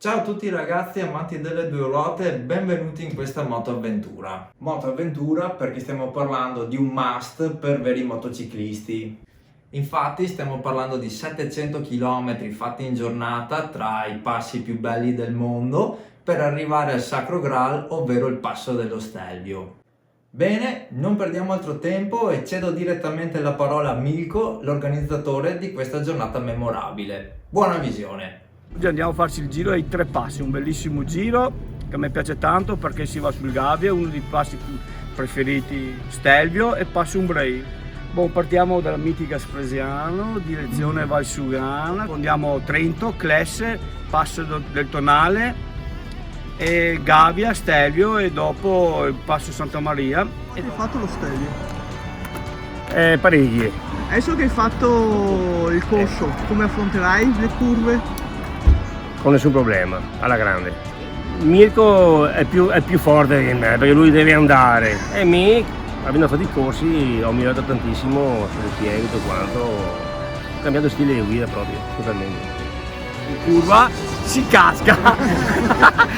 Ciao a tutti ragazzi amanti delle due ruote e benvenuti in questa motoavventura. Motoavventura perché stiamo parlando di un must per veri motociclisti. Infatti stiamo parlando di 700 km fatti in giornata tra i passi più belli del mondo per arrivare al Sacro Graal, ovvero il Passo dello Stelvio. Bene, non perdiamo altro tempo e cedo direttamente la parola a Milko, l'organizzatore di questa giornata memorabile. Buona visione! Oggi andiamo a farci il giro dei 3 passi, un bellissimo giro che a me piace tanto perché si va sul Gavia, uno dei passi più preferiti, Stelvio e Passo Umbrei. Partiamo dalla mitica Spresiano, direzione Val Sugana, andiamo a Trento, Clesse, Passo del Tonale, e Gavia, Stelvio e dopo il Passo Santa Maria. E hai fatto lo Stelvio? Parecchie. Adesso che hai fatto il corso, come affronterai le curve? Con nessun problema, alla grande. Mirko è più forte di me perché lui deve andare e me, avendo fatto i corsi, ho migliorato tantissimo sulle pieghe e tutto quanto, ho cambiato stile di guida proprio, totalmente. In curva si casca,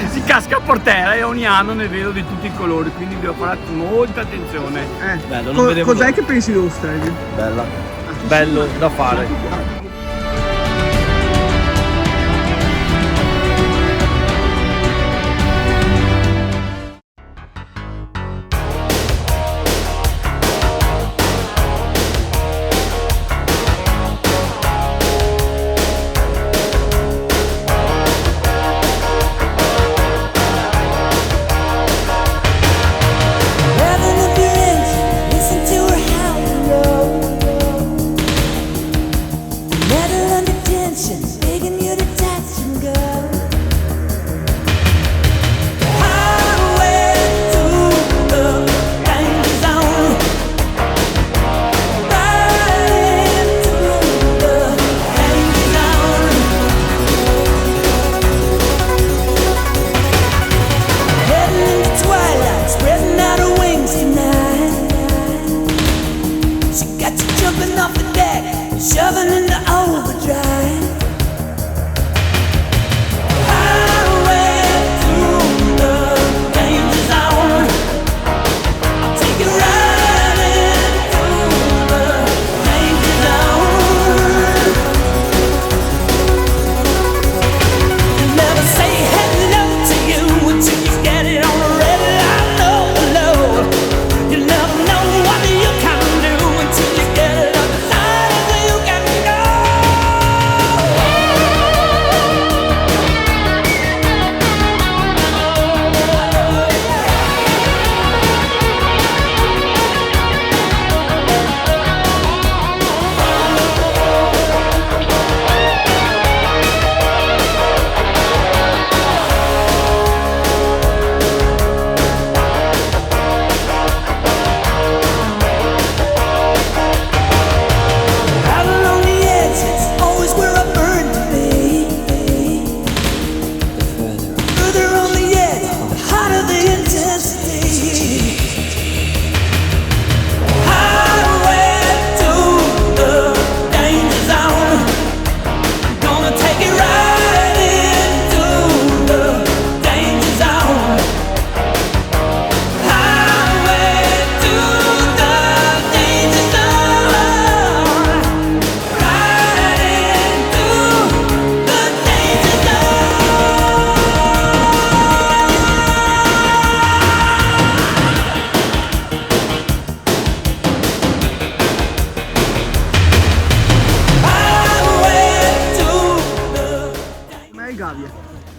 si casca a portera e ogni anno ne vedo di tutti i colori, quindi devo fare molta attenzione. Bello, non vedevo Cos'è l'ora. che pensi dello Stelvio? Bello da fare. Shoving into overdrive. Highway through the danger zone. I'll take you right into the danger zone. You never say hello to you until you get it on the red light. No, no. You never know what you can do until you get it on the line.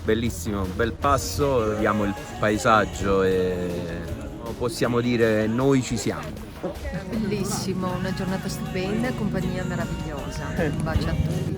Bellissimo, bel passo, vediamo il paesaggio e possiamo dire noi ci siamo. Bellissimo, una giornata stupenda, compagnia meravigliosa. Un bacio a tutti.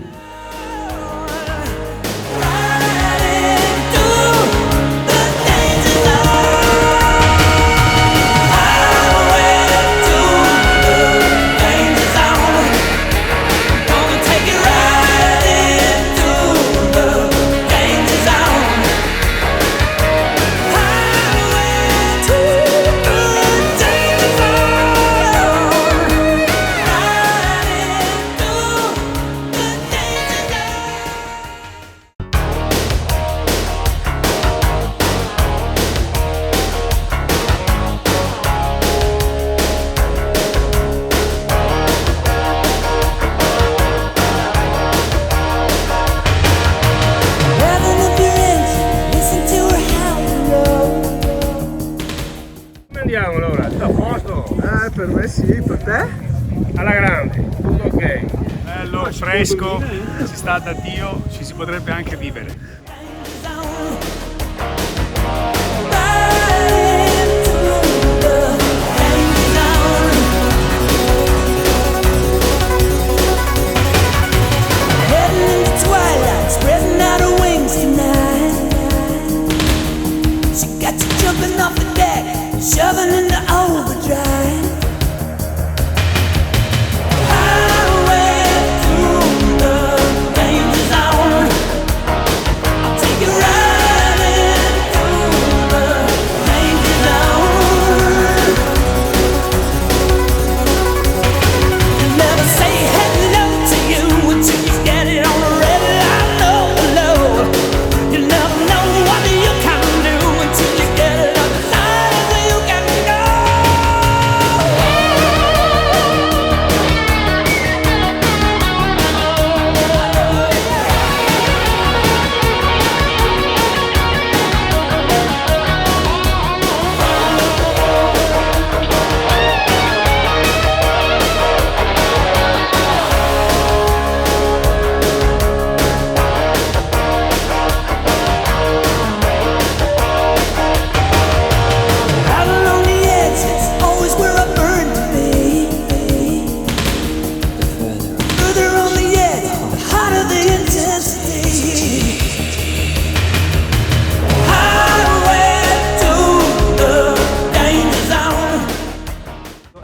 Te? Alla grande, tutto ok. Bello, fresco, si sta da Dio, ci si potrebbe anche vivere. Jumping off the deck, shoving into overdrive. Highway through the danger zone. I'll take you riding through the danger zone. You never say hello to you until you get it on the red line. No, you never know what you can do until you get it.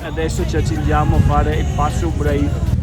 Adesso ci accingiamo a fare il passo brave.